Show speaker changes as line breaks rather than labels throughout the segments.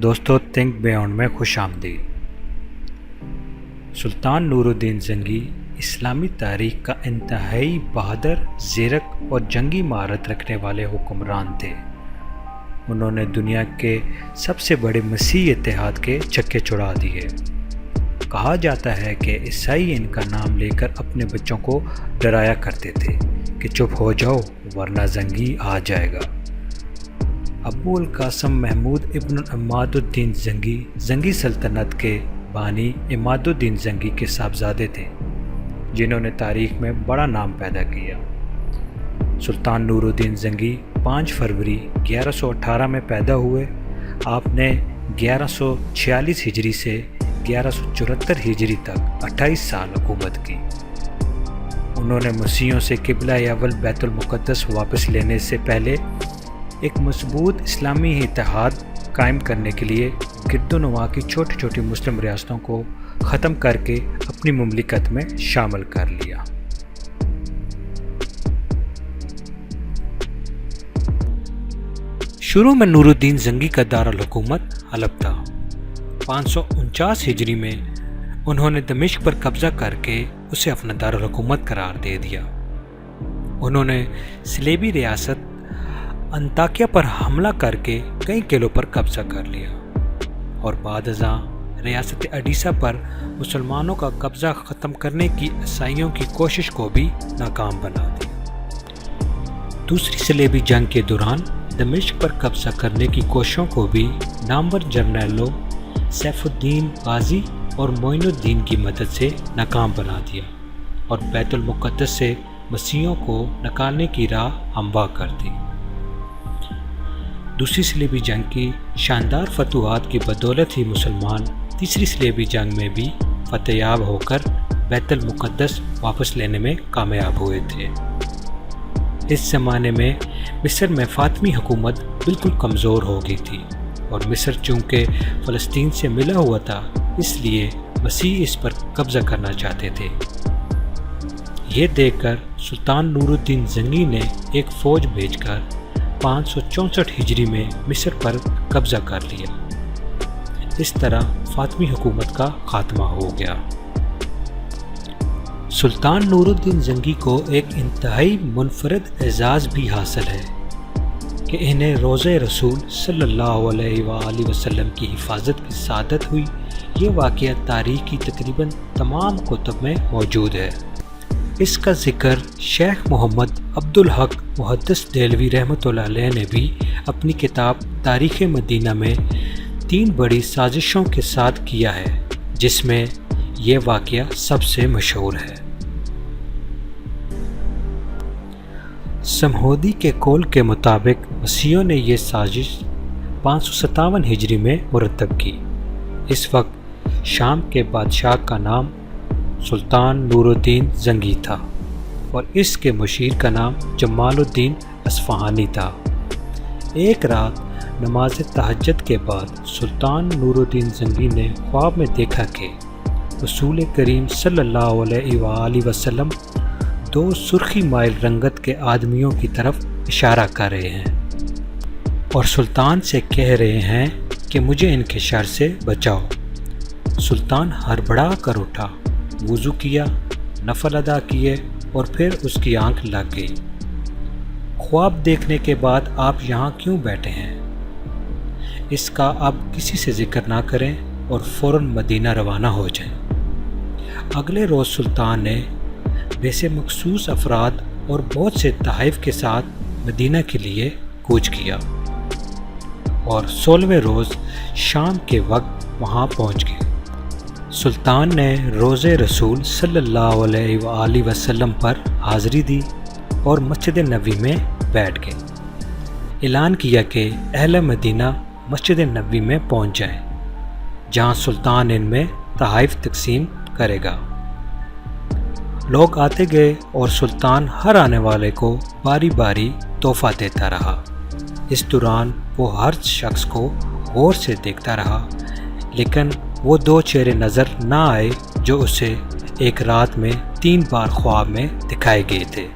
دوستو think beyond میں خوش آمدید۔ سلطان نورالدین زنگی اسلامی تاریخ کا انتہائی بہادر، زیرک اور جنگی مہارت رکھنے والے حکمران تھے۔ انہوں نے دنیا کے سب سے بڑے مسیحی اتحاد کے چکے چھڑا دیے۔ کہا جاتا ہے کہ عیسائی ان کا نام لے کر اپنے بچوں کو ڈرایا کرتے تھے کہ چپ ہو جاؤ ورنہ زنگی آ جائے گا۔ ابو القاسم محمود ابن عماد الدین زنگی سلطنت کے بانی عماد الدین زنگی کے صاحبزادے تھے، جنہوں نے تاریخ میں بڑا نام پیدا کیا۔ سلطان نورالدین زنگی 5 فروری 1118 میں پیدا ہوئے۔ آپ نے 1146 ہجری سے 1174 ہجری تک 28 سال حکومت کی۔ انہوں نے مسیحیوں سے قبلہ اول بیت المقدس واپس لینے سے پہلے ایک مضبوط اسلامی اتحاد قائم کرنے کے لیے گرد و نواح کی چھوٹی چھوٹی مسلم ریاستوں کو ختم کر کے اپنی مملکت میں شامل کر لیا۔ شروع میں نورالدین زنگی کا دارالحکومت حلب تھا۔ 549 ہجری میں انہوں نے دمشق پر قبضہ کر کے اسے اپنا دارالحکومت قرار دے دیا۔ انہوں نے صلیبی ریاست انطاکیہ پر حملہ کر کے کئی قلعوں پر قبضہ کر لیا اور بعد ازاں ریاست اڈیسہ پر مسلمانوں کا قبضہ ختم کرنے کی عیسائیوں کی کوشش کو بھی ناکام بنا دیا۔ دوسری صلیبی جنگ کے دوران دمشق پر قبضہ کرنے کی کوششوں کو بھی نامور جرنیلوں سیف الدین غازی اور معین الدین کی مدد سے ناکام بنا دیا اور بیت المقدس سے مسیحیوں کو نکالنے کی راہ ہموار کر دی۔ دوسری صلیبی جنگ کی شاندار فتوحات کی بدولت ہی مسلمان تیسری صلیبی جنگ میں بھی فتح یاب ہو کر بیت المقدس واپس لینے میں کامیاب ہوئے تھے۔ اس زمانے میں مصر میں فاطمی حکومت بالکل کمزور ہو گئی تھی اور مصر چونکہ فلسطین سے ملا ہوا تھا، اس لیے مسیح اس پر قبضہ کرنا چاہتے تھے۔ یہ دیکھ کر سلطان نورالدین زنگی نے ایک فوج بھیج کر 564 ہجری میں مصر پر قبضہ کر لیا۔ اس طرح فاطمی حکومت کا خاتمہ ہو گیا۔ سلطان نورالدین زنگی کو ایک انتہائی منفرد اعزاز بھی حاصل ہے کہ انہیں روضہ رسول صلی اللہ علیہ وآلہ وسلم کی حفاظت کی سعادت ہوئی۔ یہ واقعہ تاریخ کی تقریباً تمام کتب میں موجود ہے۔ اس کا ذکر شیخ محمد عبدالحق محدث دہلوی رحمۃ اللہ علیہ نے بھی اپنی کتاب تاریخ مدینہ میں 3 بڑی سازشوں کے ساتھ کیا ہے، جس میں یہ واقعہ سب سے مشہور ہے۔ سمہودی کے قول کے مطابق مسیحیوں نے یہ سازش 557 ہجری میں مرتب کی۔ اس وقت شام کے بادشاہ کا نام سلطان نورالدین زنگی تھا اور اس کے مشیر کا نام جمال الدین اصفہانی تھا۔ ایک رات نماز تہجد کے بعد سلطان نورالدین زنگی نے خواب میں دیکھا کہ رسول کریم صلی اللہ علیہ وآلہ وسلم 2 سرخی مائل رنگت کے آدمیوں کی طرف اشارہ کر رہے ہیں اور سلطان سے کہہ رہے ہیں کہ مجھے ان کے شر سے بچاؤ۔ سلطان ہڑبڑا کر اٹھا، وضو کیا، نفل ادا کیے اور پھر اس کی آنکھ لگ گئی۔ خواب دیکھنے کے بعد آپ یہاں کیوں بیٹھے ہیں؟ اس کا اب کسی سے ذکر نہ کریں اور فوراً مدینہ روانہ ہو جائیں۔ اگلے روز سلطان نے بیسے مخصوص افراد اور بہت سے تحائف کے ساتھ مدینہ کے لیے کوچ کیا اور 16ویں روز شام کے وقت وہاں پہنچ گئے۔ سلطان نے روضہ رسول صلی اللہ علیہ وآلہ وسلم پر حاضری دی اور مسجد نبوی میں بیٹھ گئے۔ اعلان کیا کہ اہل مدینہ مسجد نبوی میں پہنچ جائیں، جہاں سلطان ان میں تحائف تقسیم کرے گا۔ لوگ آتے گئے اور سلطان ہر آنے والے کو باری باری تحفہ دیتا رہا۔ اس دوران وہ ہر شخص کو غور سے دیکھتا رہا، لیکن وہ 2 چہرے نظر نہ آئے جو اسے ایک رات میں 3 بار خواب میں دکھائے گئے تھے۔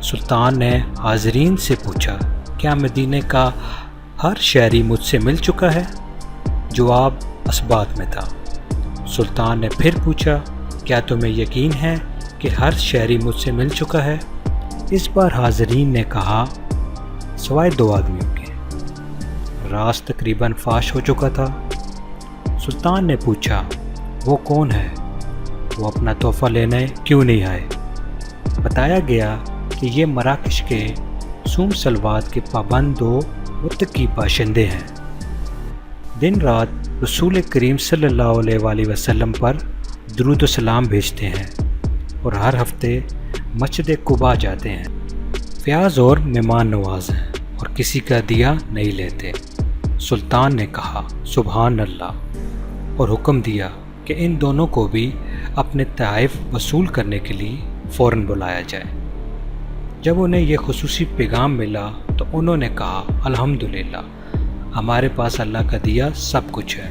سلطان نے حاضرین سے پوچھا، کیا مدینے کا ہر شہری مجھ سے مل چکا ہے؟ جواب اثبات میں تھا۔ سلطان نے پھر پوچھا، کیا تمہیں یقین ہے کہ ہر شہری مجھ سے مل چکا ہے؟ اس بار حاضرین نے کہا، سوائے 2 آدمیوں کے۔ راز تقریباً فاش ہو چکا تھا۔ سلطان نے پوچھا، وہ کون ہے؟ وہ اپنا تحفہ لینے کیوں نہیں آئے؟ بتایا گیا کہ یہ مراکش کے صوم صلوات کے پابند و متقی باشندے ہیں۔ دن رات رسول کریم صلی اللہ علیہ وآلہ وسلم پر درود و سلام بھیجتے ہیں اور ہر ہفتے مسجد قباء جاتے ہیں۔ فیاض اور مہمان نواز ہیں اور کسی کا دیا نہیں لیتے۔ سلطان نے کہا، سبحان اللہ، اور حکم دیا کہ ان دونوں کو بھی اپنے تحائف وصول کرنے کے لیے فوراً بلایا جائے۔ جب انہیں یہ خصوصی پیغام ملا تو انہوں نے کہا، الحمدللہ، ہمارے پاس اللہ کا دیا سب کچھ ہے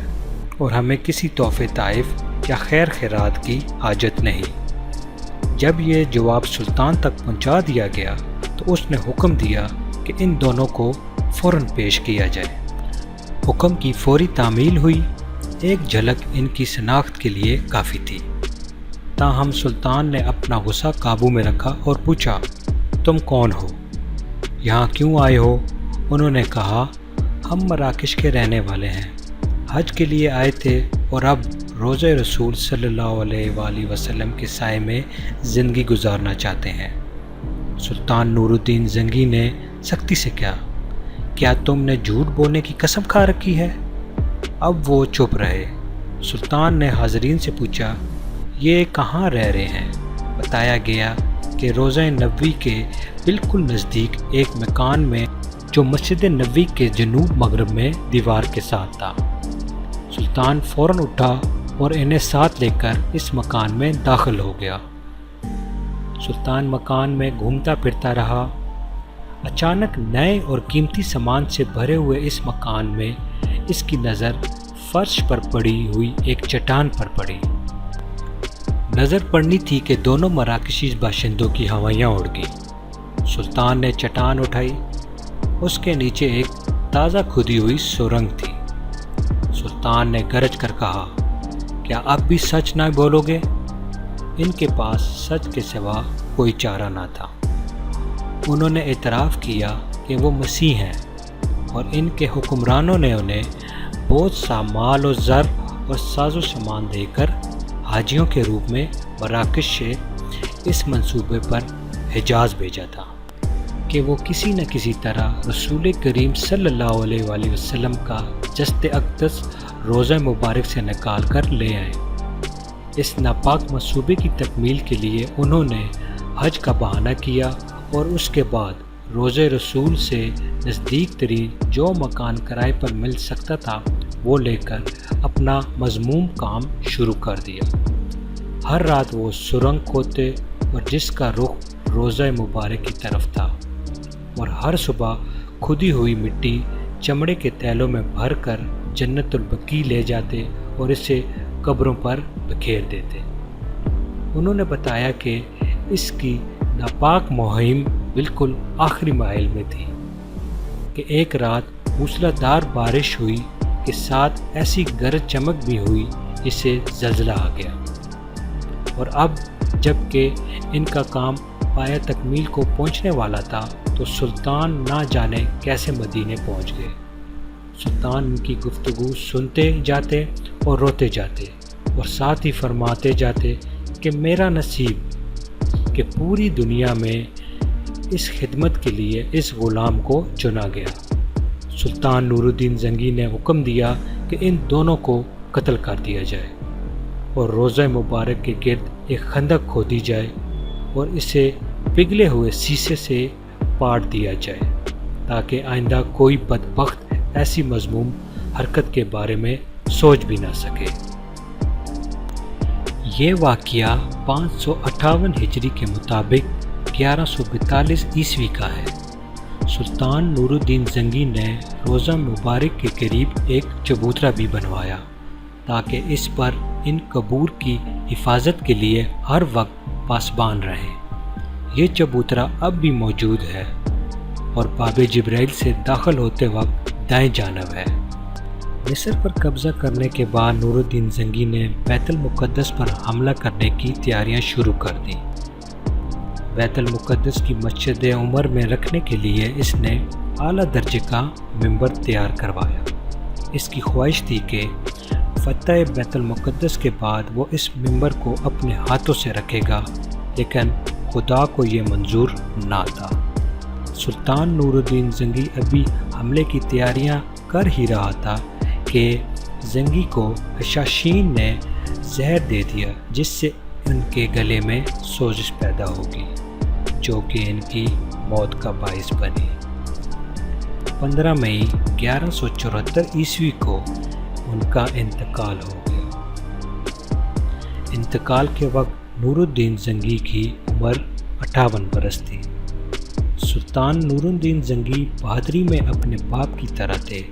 اور ہمیں کسی تحفے تحائف یا خیر خیرات کی حاجت نہیں۔ جب یہ جواب سلطان تک پہنچا دیا گیا تو اس نے حکم دیا کہ ان دونوں کو فوراً پیش کیا جائے۔ حکم کی فوری تعمیل ہوئی۔ ایک جھلک ان کی شناخت کے لیے کافی تھی۔ تاہم سلطان نے اپنا غصہ قابو میں رکھا اور پوچھا، تم کون ہو؟ یہاں کیوں آئے ہو؟ انہوں نے کہا، ہم مراکش کے رہنے والے ہیں، حج کے لیے آئے تھے اور اب روضہ رسول صلی اللہ علیہ وآلہ وسلم کے سائے میں زندگی گزارنا چاہتے ہیں۔ سلطان نور الدین زنگی نے سختی سے کہا، کیا تم نے جھوٹ بولنے کی قسم کھا رکھی ہے؟ اب وہ چپ رہے۔ سلطان نے حاضرین سے پوچھا، یہ کہاں رہ رہے ہیں؟ بتایا گیا کہ روضہ نبوی کے بالکل نزدیک ایک مکان میں جو مسجد نبوی کے جنوب مغرب میں دیوار کے ساتھ تھا۔ سلطان فوراً اٹھا اور انہیں ساتھ لے کر اس مکان میں داخل ہو گیا۔ سلطان مکان میں گھومتا پھرتا رہا۔ اچانک نئے اور قیمتی سامان سے بھرے ہوئے اس مکان میں اس کی نظر فرش پر پڑی ہوئی ایک چٹان پر پڑی۔ نظر پڑنی تھی کہ دونوں مراکشی باشندوں کی ہوائیاں اڑ گئیں۔ سلطان نے چٹان اٹھائی۔ اس کے نیچے ایک تازہ کھودی ہوئی سرنگ تھی۔ سلطان نے گرج کر کہا، کیا اب بھی سچ نہ بولو گے؟ ان کے پاس سچ کے سوا کوئی چارہ نہ تھا۔ انہوں نے اعتراف کیا کہ وہ مسیح ہیں اور ان کے حکمرانوں نے انہیں بہت سا مال و زر اور ساز و سامان دے کر حاجیوں کے روپ میں مراکش سے اس منصوبے پر حجاز بھیجا تھا کہ وہ کسی نہ کسی طرح رسول کریم صلی اللہ علیہ وآلہ وسلم کا جسد اقدس روضہ مبارک سے نکال کر لے آئے۔ اس ناپاک منصوبے کی تکمیل کے لیے انہوں نے حج کا بہانہ کیا اور اس کے بعد روضہ رسول سے نزدیک ترین جو مکان کرائے پر مل سکتا تھا وہ لے کر اپنا مذموم کام شروع کر دیا۔ ہر رات وہ سرنگ کھودتے اور جس کا رخ روضہ مبارک کی طرف تھا، اور ہر صبح کھودی ہوئی مٹی چمڑے کے تیلوں میں بھر کر جنت البقیع لے جاتے اور اسے قبروں پر بکھیر دیتے۔ انہوں نے بتایا کہ اس کی ناپاک مہم بالکل آخری مراحل میں تھی کہ ایک رات موسلادھار بارش ہوئی کے ساتھ ایسی گرج چمک بھی ہوئی جس سے زلزلہ آ گیا، اور اب جب کہ ان کا کام پایہ تکمیل کو پہنچنے والا تھا تو سلطان نہ جانے کیسے مدینے پہنچ گئے۔ سلطان ان کی گفتگو سنتے جاتے اور روتے جاتے اور ساتھ ہی فرماتے جاتے کہ میرا نصیب کہ پوری دنیا میں اس خدمت کے لیے اس غلام کو چنا گیا۔ سلطان نور الدین زنگی نے حکم دیا کہ ان دونوں کو قتل کر دیا جائے اور روضہ مبارک کے گرد ایک خندق کھودی جائے اور اسے پگھلے ہوئے سیسے سے پاٹ دیا جائے تاکہ آئندہ کوئی بدبخت ایسی مذموم حرکت کے بارے میں سوچ بھی نہ سکے۔ یہ واقعہ 558 ہجری کے مطابق 1142 عیسوی کا ہے۔ سلطان نور الدین زنگی نے روضہ مبارک کے قریب ایک چبوترا بھی بنوایا تاکہ اس پر ان قبور کی حفاظت کے لیے ہر وقت پاسبان رہیں۔ یہ چبوترا اب بھی موجود ہے اور باب جبرائیل سے داخل ہوتے وقت دائیں جانب ہے۔ مصر پر قبضہ کرنے کے بعد نور الدین زنگی نے بیت المقدس پر حملہ کرنے کی تیاریاں شروع کر دیں۔ بیت المقدس کی مسجد عمر میں رکھنے کے لیے اس نے اعلیٰ درجے کا ممبر تیار کروایا۔ اس کی خواہش تھی کہ فتح بیت المقدس کے بعد وہ اس ممبر کو اپنے ہاتھوں سے رکھے گا، لیکن خدا کو یہ منظور نہ تھا۔ سلطان نور الدین زنگی ابھی حملے کی تیاریاں کر ہی رہا تھا کہ زنگی کو حشاشین نے زہر دے دیا، جس سے ان کے گلے میں سوزش پیدا ہوگی، جو کہ ان کی موت کا باعث بنی۔ 15 مئی 1174 عیسوی کو ان کا انتقال ہو گیا۔ انتقال کے وقت نور الدین زنگی کی عمر 58 برس تھی۔ سلطان نور الدین زنگی بہادری میں اپنے باپ کی طرح تھے۔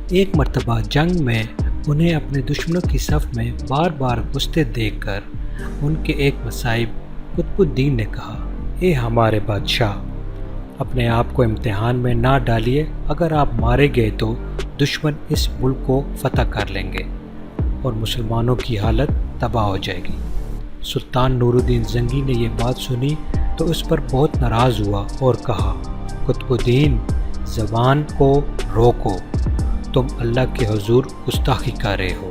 ایک مرتبہ جنگ میں انہیں اپنے دشمنوں کی صف میں بار بار گھستے دیکھ کر ان کے ایک مصائب قطب الدین نے کہا، اے ہمارے بادشاہ، اپنے آپ کو امتحان میں نہ ڈالیے، اگر آپ مارے گئے تو دشمن اس ملک کو فتح کر لیں گے اور مسلمانوں کی حالت تباہ ہو جائے گی۔ سلطان نور الدین زنگی نے یہ بات سنی تو اس پر بہت ناراض ہوا اور کہا، قطب الدین، زبان کو روکو، تم اللہ کے حضور گستاخی کر رہے ہو۔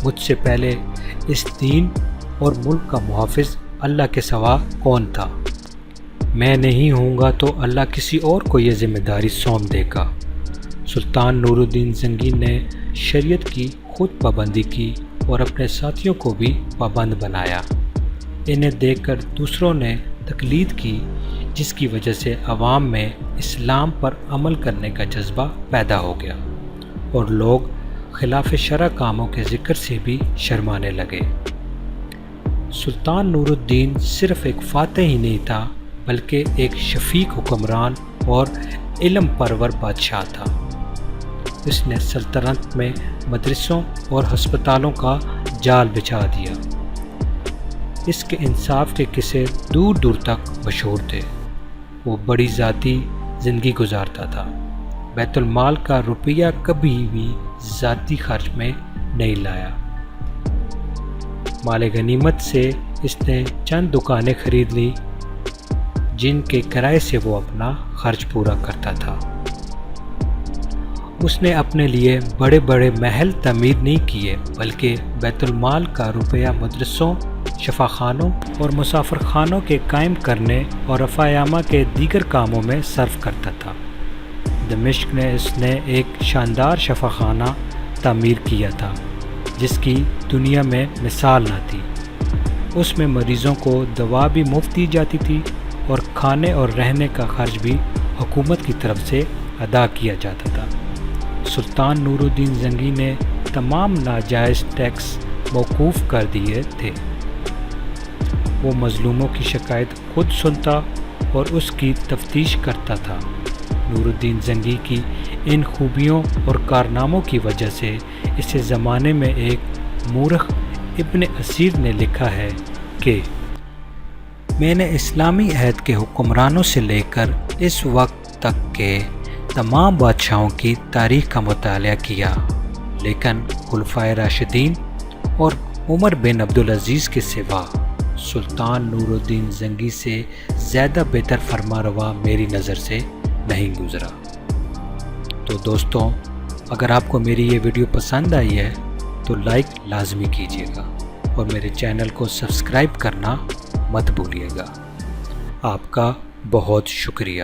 مجھ سے پہلے اس دین اور ملک کا محافظ اللہ کے سوا کون تھا؟ میں نہیں ہوں گا تو اللہ کسی اور کو یہ ذمہ داری سونپ دے گا۔ سلطان نور الدین زنگی نے شریعت کی خود پابندی کی اور اپنے ساتھیوں کو بھی پابند بنایا۔ انہیں دیکھ کر دوسروں نے تقلید کی، جس کی وجہ سے عوام میں اسلام پر عمل کرنے کا جذبہ پیدا ہو گیا اور لوگ خلاف شرع کاموں کے ذکر سے بھی شرمانے لگے۔ سلطان نور الدین صرف ایک فاتح ہی نہیں تھا، بلکہ ایک شفیق حکمران اور علم پرور بادشاہ تھا۔ اس نے سلطنت میں مدرسوں اور ہسپتالوں کا جال بچھا دیا۔ اس کے انصاف کے قصے دور دور تک مشہور تھے۔ وہ بڑی ذاتی زندگی گزارتا تھا۔ بیت المال کا روپیہ کبھی بھی ذاتی خرچ میں نہیں لایا۔ مال غنیمت سے اس نے چند دکانیں خرید لی، جن کے کرائے سے وہ اپنا خرچ پورا کرتا تھا۔ اس نے اپنے لیے بڑے بڑے محل تعمیر نہیں کیے، بلکہ بیت المال کا روپیہ مدرسوں، شفاخانوں اور مسافر خانوں کے قائم کرنے اور رفع عامہ کے دیگر کاموں میں صرف کرتا تھا۔ دمشق میں اس نے ایک شاندار شفاخانہ تعمیر کیا تھا، جس کی دنیا میں مثال نہ تھی۔ اس میں مریضوں کو دوا بھی مفت دی جاتی تھی اور کھانے اور رہنے کا خرچ بھی حکومت کی طرف سے ادا کیا جاتا تھا۔ سلطان نور الدین زنگی نے تمام ناجائز ٹیکس موقوف کر دیے تھے۔ وہ مظلوموں کی شکایت خود سنتا اور اس کی تفتیش کرتا تھا۔ نور الدین زنگی کی ان خوبیوں اور کارناموں کی وجہ سے اسے زمانے میں ایک مورخ ابن اسیر نے لکھا ہے کہ میں نے اسلامی عہد کے حکمرانوں سے لے کر اس وقت تک کے تمام بادشاہوں کی تاریخ کا مطالعہ کیا، لیکن خلفائے راشدین اور عمر بن عبدالعزیز کے سوا سلطان نور الدین زنگی سے زیادہ بہتر فرمانروا میری نظر سے نہیں گزرا۔ تو دوستوں، اگر آپ کو میری یہ ویڈیو پسند آئی ہے تو لائک لازمی کیجیے گا اور میرے چینل کو سبسکرائب کرنا مت بھولیے گا۔ آپ کا بہت شکریہ۔